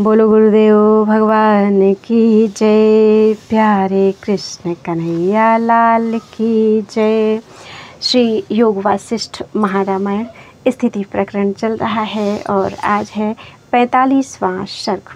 बोलो गुरुदेव भगवान की जय। प्यारे कृष्ण कन्हैया लाल की जय। श्री योग वासिष्ठ महारामायण स्थिति प्रकरण चल रहा है और आज है 45वां सर्ग।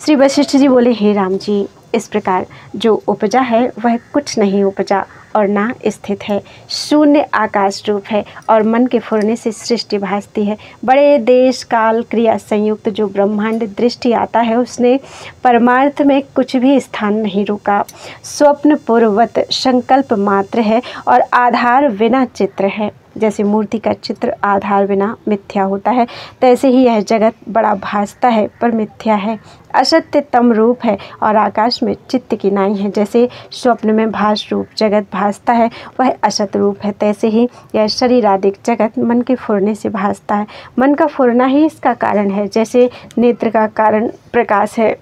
श्री वशिष्ठ जी बोले, हे राम जी, इस प्रकार जो उपजा है वह कुछ नहीं उपजा और ना स्थित है, शून्य आकाश रूप है और मन के फुरने से सृष्टि भासती है। बड़े देश काल क्रिया संयुक्त जो ब्रह्मांड दृष्टि आता है उसने परमार्थ में कुछ भी स्थान नहीं रुका। स्वप्न पूर्ववत संकल्प मात्र है और आधार बिना चित्र है। जैसे मूर्ति का चित्र आधार बिना मिथ्या होता है, तैसे ही यह जगत बड़ा भासता है पर मिथ्या है। असत्य तम रूप है और आकाश में चित्त की नाई है। जैसे स्वप्न में भास रूप जगत भासता है वह असत रूप है, तैसे ही यह शरीरादिक जगत मन के फुरने से भासता है। मन का फुरना ही इसका कारण है। जैसे नेत्र का कारण प्रकाश है,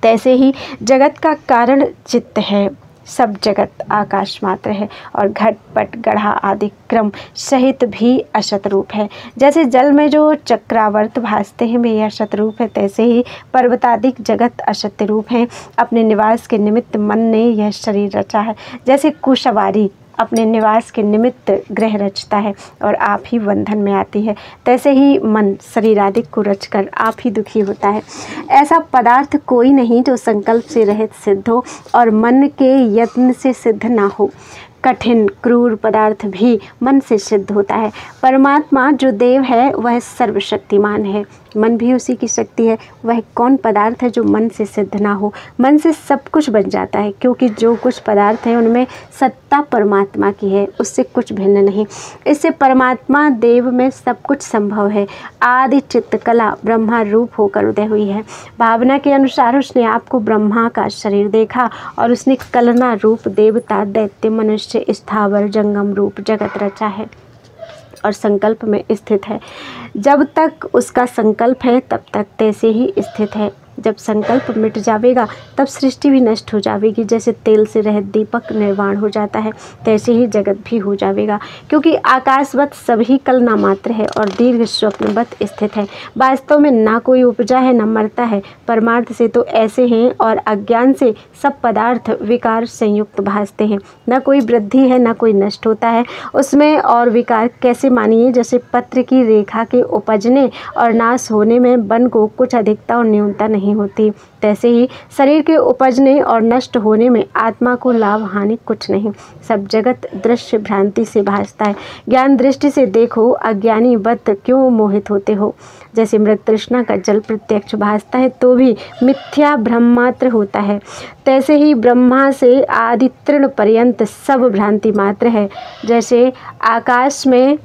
तैसे ही जगत का कारण चित्त है। सब जगत आकाश मात्र है और घट पट गढ़ा आदि क्रम सहित भी असत रूप है। जैसे जल में जो चक्रावर्त भासते हैं वे असत रूप है, तैसे ही पर्वतादिक जगत असत्य रूप है। अपने निवास के निमित्त मन ने यह शरीर रचा है। जैसे कुशवारी अपने निवास के निमित्त ग्रह रचता है और आप ही बंधन में आती है, तैसे ही मन शरीरादिक को रचकर आप ही दुखी होता है। ऐसा पदार्थ कोई नहीं जो संकल्प से रहित सिद्ध हो और मन के यत्न से सिद्ध ना हो। कठिन क्रूर पदार्थ भी मन से सिद्ध होता है। परमात्मा जो देव है वह सर्वशक्तिमान है, मन भी उसी की शक्ति है। वह कौन पदार्थ है जो मन से सिद्ध ना हो। मन से सब कुछ बन जाता है, क्योंकि जो कुछ पदार्थ है उनमें सत्ता परमात्मा की है, उससे कुछ भिन्न नहीं। इससे परमात्मा देव में सब कुछ संभव है। आदि चित्त कला ब्रह्मा रूप होकर उदय हुई है। भावना के अनुसार उसने आपको ब्रह्मा का शरीर देखा और उसने कलना रूप देवता दैत्य मनुष्य स्थावर जंगम रूप जगत रचा है और संकल्प में स्थित है। जब तक उसका संकल्प है तब तक तैसे ही स्थित है। जब संकल्प मिट जाएगा तब सृष्टि भी नष्ट हो जाएगी। जैसे तेल से रहित दीपक निर्वाण हो जाता है, तैसे ही जगत भी हो जाएगा। क्योंकि आकाशवत सभी कलना मात्र है और दीर्घ स्वप्नवत स्थित है। वास्तव में ना कोई उपजा है न मरता है। परमार्थ से तो ऐसे हैं और अज्ञान से सब पदार्थ विकार संयुक्त भासते हैं। न कोई वृद्धि है न कोई नष्ट होता है उसमें। और विकार कैसे मानिए? जैसे पत्र की रेखा के उपजने और नाश होने में वन को कुछ अधिकता और न्यूनता नहीं होती, तैसे ही शरीर के उपजने और नष्ट होने में आत्मा को लाभ हानि कुछ नहीं। सब जगत दृश्य भ्रांति से भासता है। ज्ञान दृष्टि से देखो, अज्ञानी वत क्यों मोहित होते हो। जैसे मृग तृष्णा का जल प्रत्यक्ष भासता है तो भी मिथ्या भ्रम मात्र होता है, तैसे ही ब्रह्मा से आदि तृण पर्यंत सब भ्रांति मात्र है। जैसे आकाश में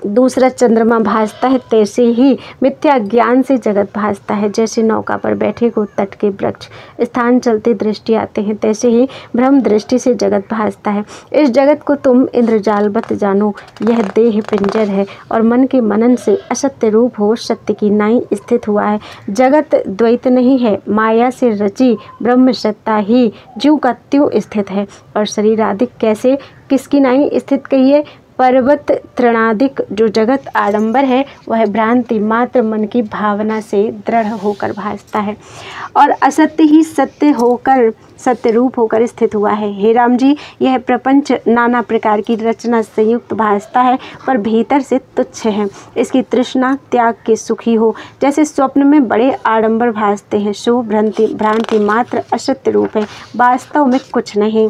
दूसरा चंद्रमा भासता है, तैसे ही मिथ्या ज्ञान से जगत भासता है। जैसे नौका पर बैठे को तट के वृक्ष स्थान चलते दृष्टि आते हैं, तैसे ही भ्रम दृष्टि से जगत भासता है। इस जगत को तुम इंद्रजालवत जानो। यह देह पिंजर है और मन के मनन से असत्य रूप हो सत्य की नाई स्थित हुआ है। जगत द्वैत नहीं है, माया से रची ब्रह्म सत्ता ही जीव का त्यों स्थित है। और शरीर आदि कैसे किसकी नाई स्थित कहिए? पर्वत तृणादिक जो जगत आडंबर है वह भ्रांति मात्र मन की भावना से दृढ़ होकर भासता है और असत्य ही सत्य होकर सत्य रूप होकर स्थित हुआ है। हे राम जी, यह प्रपंच नाना प्रकार की रचना संयुक्त भासता है पर भीतर से तुच्छ है। इसकी तृष्णा त्याग के सुखी हो। जैसे स्वप्न में बड़े आडंबर भासते हैं, सो भ्रांति मात्र असत्य रूप है, वास्तव में कुछ नहीं।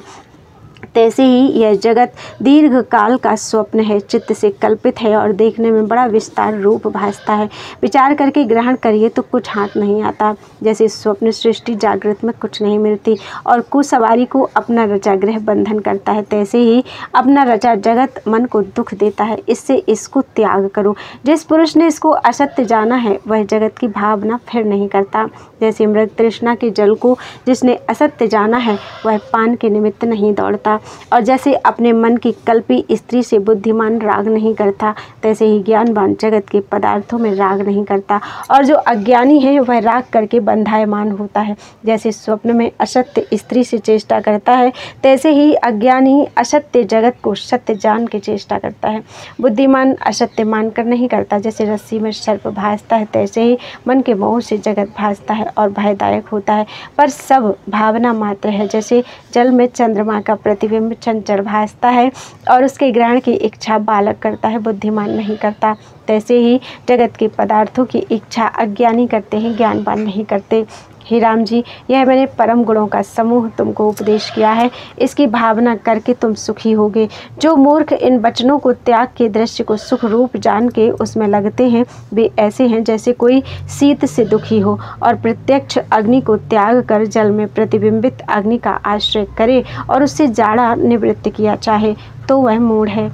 तैसे ही यह जगत दीर्घ काल का स्वप्न है, चित्त से कल्पित है और देखने में बड़ा विस्तार रूप भासता है। विचार करके ग्रहण करिए तो कुछ हाथ नहीं आता। जैसे स्वप्न सृष्टि जागृत में कुछ नहीं मिलती और कुसवारी को अपना रचा ग्रह बंधन करता है, तैसे ही अपना रचा जगत मन को दुख देता है। इससे इसको त्याग करो। जिस पुरुष ने इसको असत्य जाना है वह जगत की भावना फिर नहीं करता। जैसे मृग तृष्णा के जल को जिसने असत्य जाना है वह पान के निमित्त नहीं दौड़ता। और जैसे अपने मन की कल्पी स्त्री से बुद्धिमान राग नहीं करता, तैसे ही ज्ञानवान जगत के पदार्थों में राग नहीं करता। और जो अज्ञानी है वह राग करके बंधायमान होता है। जैसे स्वप्न में असत्य स्त्री से चेष्टा करता है, तैसे ही अज्ञानी असत्य जगत को सत्य जान के चेष्टा करता है। बुद्धिमान असत्य मानकर नहीं करता। जैसे रस्सी में सर्प भासता है, तैसे ही मन के मोह से जगत भासता है और भयदायक होता है, पर सब भावना मात्र है। जैसे जल में चंद्रमा का प्रतिबिंब चंचल भासता है और उसके ग्रहण की इच्छा बालक करता है, बुद्धिमान नहीं करता, तैसे ही जगत के पदार्थों की इच्छा अज्ञानी करते हैं, ज्ञानवान नहीं करते। हे राम जी, यह मैंने परम गुणों का समूह तुमको उपदेश किया है, इसकी भावना करके तुम सुखी होगे। जो मूर्ख इन वचनों को त्याग के दृश्य को सुख रूप जान के उसमें लगते हैं, वे ऐसे हैं जैसे कोई शीत से दुखी हो और प्रत्यक्ष अग्नि को त्याग कर जल में प्रतिबिंबित अग्नि का आश्रय करे और उससे जाड़ा निवृत्त किया चाहे, तो वह मूढ़ है।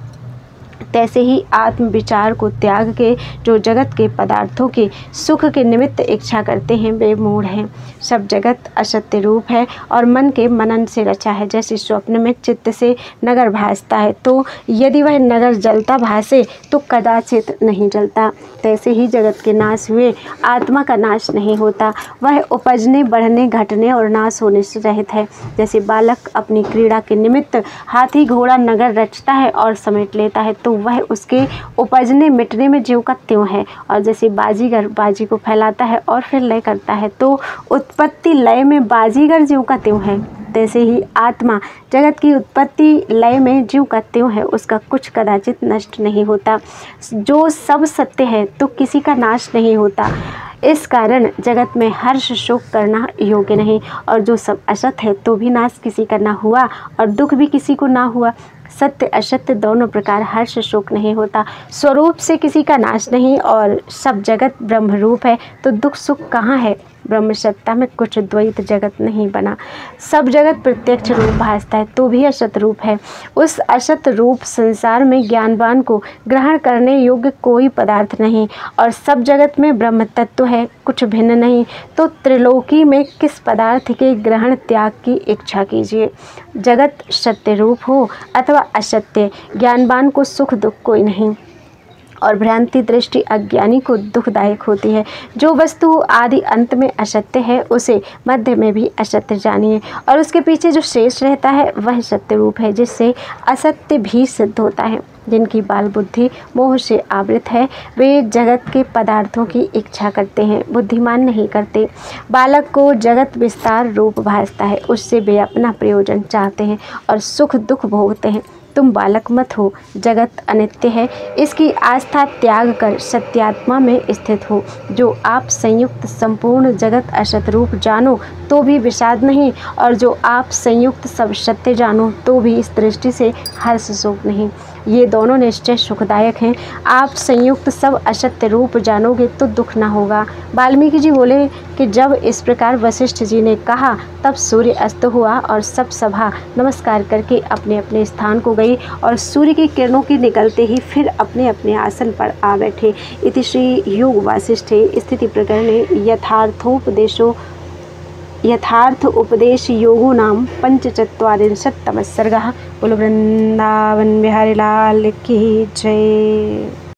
तैसे ही आत्म विचार को त्याग के जो जगत के पदार्थों के सुख के निमित्त इच्छा करते हैं, वे मूढ़ हैं। सब जगत असत्य रूप है और मन के मनन से रचा है। जैसे स्वप्न में चित्त से नगर भासता है, तो यदि वह नगर जलता भासे तो कदाचित नहीं जलता, तैसे ही जगत के नाश हुए आत्मा का नाश नहीं होता। वह उपजने, बढ़ने, घटने और नाश होने से रहित है। जैसे बालक अपनी क्रीड़ा के निमित्त हाथी घोड़ा नगर रचता है और समेट लेता है, तो वह उसके उपजने मिटने में ज्यों का त्यों है। और जैसे बाजीगर बाजी को फैलाता है और फिर लय करता है, तो उत्पत्ति लय में बाजीगर ज्यों का त्यों है, तैसे ही आत्मा जगत की उत्पत्ति लय में ज्यों का त्यों है, उसका कुछ कदाचित नष्ट नहीं होता। जो सब सत्य है तो किसी का नाश नहीं होता। इस कारण जगत में हर्ष शोक करना योग्य नहीं, और जो सब असत है तो भी नाश किसी का ना हुआ और दुख भी किसी को ना हुआ। सत्य असत्य दोनों प्रकार हर्ष शोक नहीं होता। स्वरूप से किसी का नाश नहीं और सब जगत ब्रह्म रूप है, तो दुख सुख कहाँ है। ब्रह्म सत्ता में कुछ द्वैत जगत नहीं बना। सब जगत प्रत्यक्ष रूप भासता है तो भी असत रूप है। उस असत रूप संसार में ज्ञानवान को ग्रहण करने योग्य कोई पदार्थ नहीं, और सब जगत में ब्रह्म तत्व है, कुछ भिन्न नहीं। तो त्रिलोकी में किस पदार्थ के ग्रहण त्याग की इच्छा कीजिए। जगत सत्य रूप हो अथवा असत्य, ज्ञानवान को सुख दुख कोई नहीं, और भ्रांति दृष्टि अज्ञानी को दुखदायक होती है। जो वस्तु आदि अंत में असत्य है, उसे मध्य में भी असत्य जानिए, और उसके पीछे जो शेष रहता है वह सत्य रूप है, जिससे असत्य भी सिद्ध होता है। जिनकी बाल बुद्धि मोह से आवृत है, वे जगत के पदार्थों की इच्छा करते हैं, बुद्धिमान नहीं करते। बालक को जगत विस्तार रूप भासता है, उससे वे अपना प्रयोजन चाहते हैं और सुख दुख भोगते हैं। तुम बालक मत हो, जगत अनित्य है, इसकी आस्था त्याग कर सत्यात्मा में स्थित हो। जो आप संयुक्त संपूर्ण जगत असत रूप जानो तो भी विषाद नहीं, और जो आप संयुक्त सब सत्य जानो तो भी इस दृष्टि से हर्ष शोक नहीं। ये दोनों निश्चय सुखदायक हैं। आप संयुक्त सब असत्य रूप जानोगे तो दुख ना होगा। वाल्मीकि जी बोले कि जब इस प्रकार वशिष्ठ जी ने कहा, तब सूर्य अस्त हुआ और सब सभा नमस्कार करके अपने अपने स्थान को गई, और सूर्य की किरणों के निकलते ही फिर अपने अपने आसन पर आ बैठे। इति श्री योग वासिष्ठे स्थिति प्रकरणे यथार्थ उपदेश योगो नाम पंचचत्वारिंशत्तमः सर्गः। बोलो वृंदावन बिहारी लाल की जय।